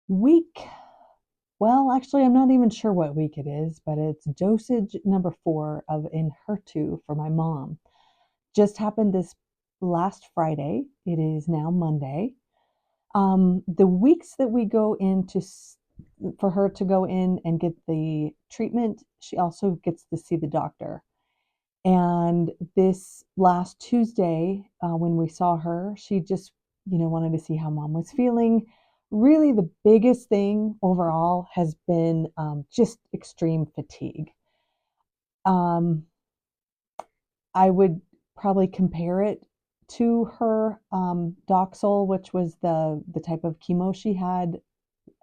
Week, well, actually, I'm not even sure what week it is, but it's dosage number 4 of Enhertu for my mom. Just happened this last Friday. It is now Monday. The weeks that we go in for her to go in and get the treatment, she also gets to see the doctor. And this last Tuesday, when we saw her, she just, wanted to see how mom was feeling. Really, the biggest thing overall has been just extreme fatigue. Um, I would probably compare it to her Doxil, which was the type of chemo she had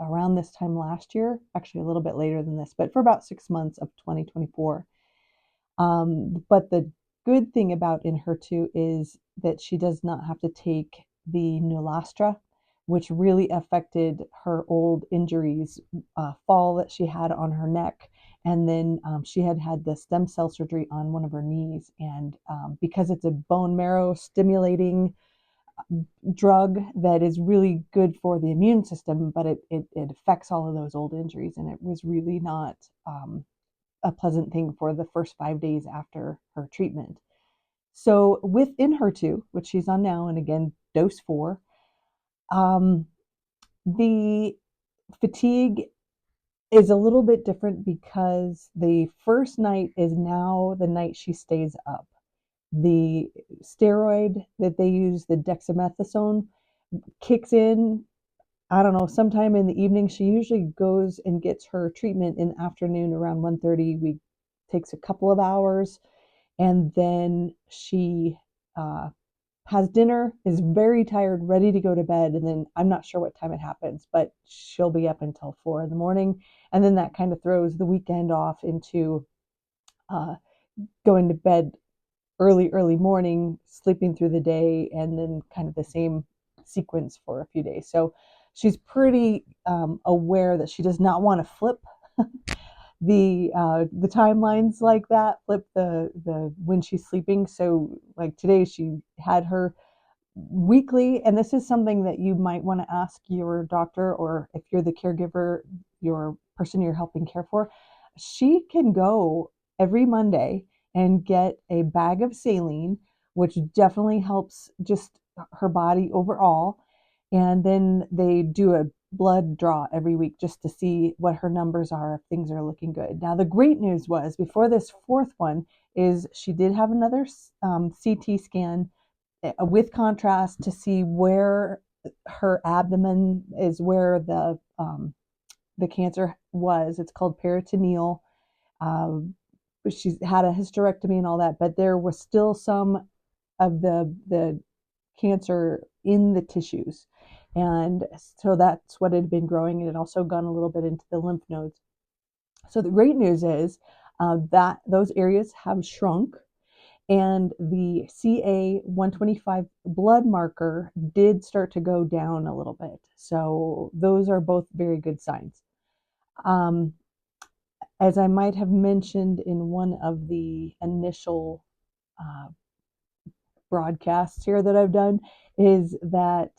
around this time last year, actually a little bit later than this, but for about 6 months of 2024. But the good thing about Enhertu is that she does not have to take the Neolastra, which really affected her old injuries, fall that she had on her neck. And then she had had the stem cell surgery on one of her knees. And because it's a bone marrow stimulating drug that is really good for the immune system, but it affects all of those old injuries. And it was really not a pleasant thing for the first 5 days after her treatment. So with Enhertu, which she's on now, and again, dose 4, um, the fatigue is a little bit different because the first night is now the night she stays up. The steroid that they use, the dexamethasone, kicks in. I don't know, sometime in the evening. She usually goes and gets her treatment in the afternoon around 1:30. We takes a couple of hours, and then she uh, has dinner, is very tired, ready to go to bed, and then I'm not sure what time it happens, but she'll be up until 4 in the morning, and then that kind of throws the weekend off into uh, going to bed early morning, sleeping through the day, and then kind of the same sequence for a few days. So she's pretty aware that she does not want to flip the timelines like that, flip the when she's sleeping. So like today, she had her weekly, and this is something that you might want to ask your doctor, or if you're the caregiver, your person you're helping care for. She can go every Monday and get a bag of saline, which definitely helps just her body overall. And then they do a blood draw every week just to see what her numbers are, if things are looking good. Now, the great news was before this fourth one is she did have another CT scan with contrast to see where her abdomen is, where the cancer was. It's called peritoneal. Um, she's had a hysterectomy and all that, but there was still some of the cancer in the tissues, and so that's what had been growing, and it also gone a little bit into the lymph nodes. So the great news is that those areas have shrunk, and the CA 125 blood marker did start to go down a little bit. So those are both very good signs. Um, as I might have mentioned in one of the initial uh, broadcasts here that I've done, is that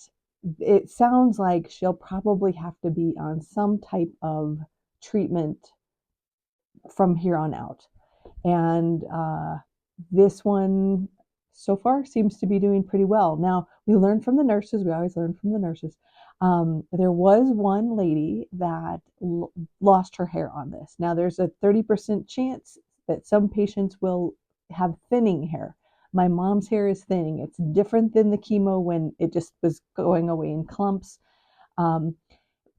it sounds like she'll probably have to be on some type of treatment from here on out. And this one so far seems to be doing pretty well. Now, we learned from the nurses, we always learn from the nurses. There was one lady that lost her hair on this. Now, there's a 30% chance that some patients will have thinning hair. My mom's hair is thinning. It's different than the chemo when it just was going away in clumps. Um,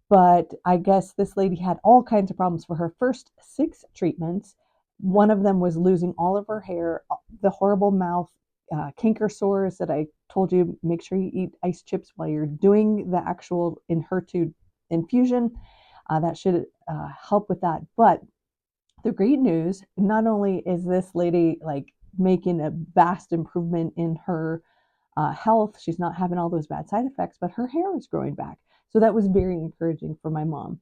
but I guess this lady had all kinds of problems for her first 6 treatments. One of them was losing all of her hair, the horrible mouth, canker sores that I told you. Make sure you eat ice chips while you're doing the actual Enhertu infusion. That should help with that. But the great news, not only is this lady like making a vast improvement in her health, she's not having all those bad side effects, but her hair is growing back. So that was very encouraging for my mom.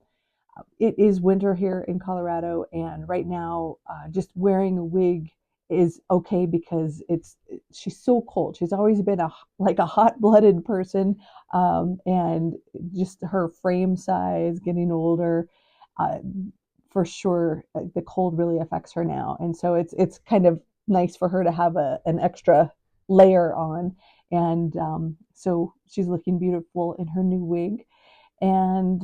It is winter here in Colorado, and right now, just wearing a wig is okay because she's so cold. She's always been like a hot-blooded person, and just her frame size getting older, uh, for sure, the cold really affects her now, and so it's kind of nice for her to have an extra layer on, and so she's looking beautiful in her new wig, and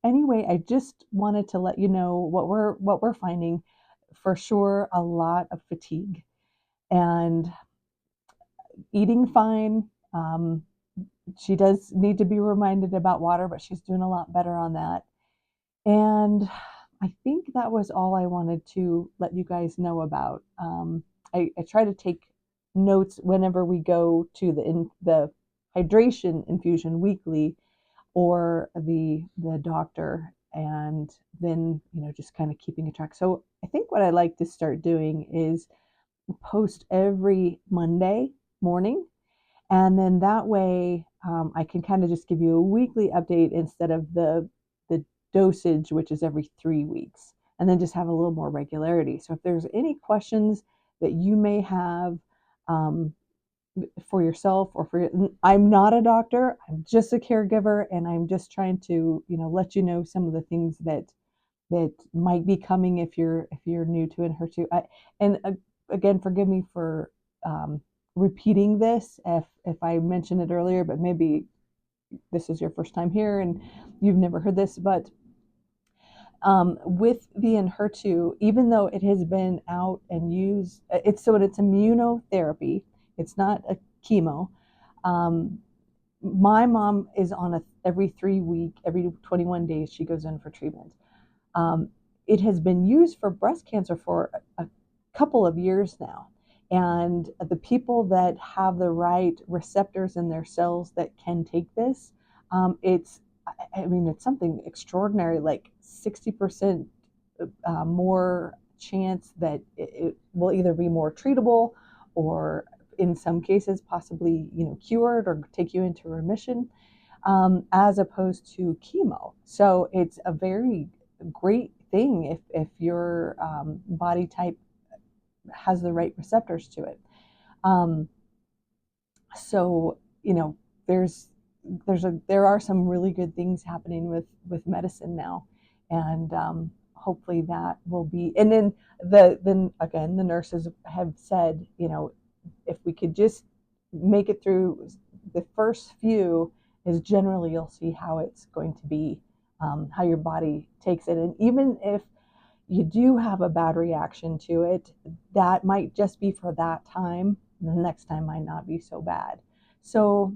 anyway, I just wanted to let you know what we're finding. For sure, a lot of fatigue and eating fine. She does need to be reminded about water, but she's doing a lot better on that. And I think that was all I wanted to let you guys know about. I try to take notes whenever we go to the hydration infusion weekly or the doctor, and then just kind of keeping a track. So I think what I like to start doing is post every Monday morning, and then that way I can kind of just give you a weekly update instead of the dosage, which is every 3 weeks, and then just have a little more regularity. So if there's any questions that you may have, um, for yourself or for I'm not a doctor, I'm just a caregiver, and I'm just trying to let you know some of the things that might be coming if you're new to Enhertu. And again, forgive me for um, repeating this if I mentioned it earlier, but maybe this is your first time here and you've never heard this. But with the Enhertu, even though it has been out and used, it's immunotherapy. It's not a chemo. Um, my mom is on a every 3 week, every 21 days she goes in for treatment. Um, it has been used for breast cancer for a couple of years now. And the people that have the right receptors in their cells that can take this, I mean, it's something extraordinary, like 60% more chance that it will either be more treatable or in some cases possibly, cured or take you into remission, as opposed to chemo. So it's a very great thing if your body type has the right receptors to it. Um, so there's there are some really good things happening with medicine now, and hopefully that will be. And then again, the nurses have said, if we could just make it through the first few, is generally you'll see how it's going to be, how your body takes it, and even if you do have a bad reaction to it, that might just be for that time. The next time might not be so bad. So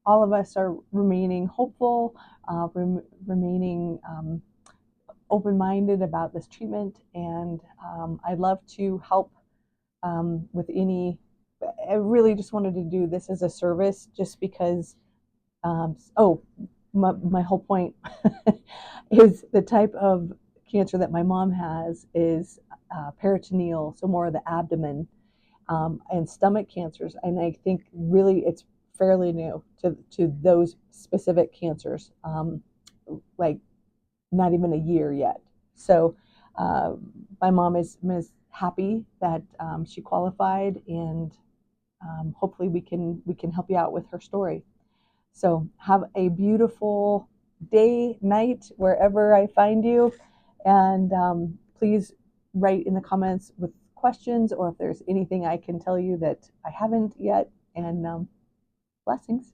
all of us are remaining hopeful, remaining open-minded about this treatment, and I'd love to help with any. I really just wanted to do this as a service, just because. My whole point is the type of cancer that my mom has is peritoneal, so more of the abdomen, and stomach cancers. And I think really it's fairly new to those specific cancers, like not even a year yet. So uh, my mom is happy that she qualified, and hopefully we can help you out with her story. So have a beautiful day, night, wherever I find you. And please write in the comments with questions or if there's anything I can tell you that I haven't yet. And blessings.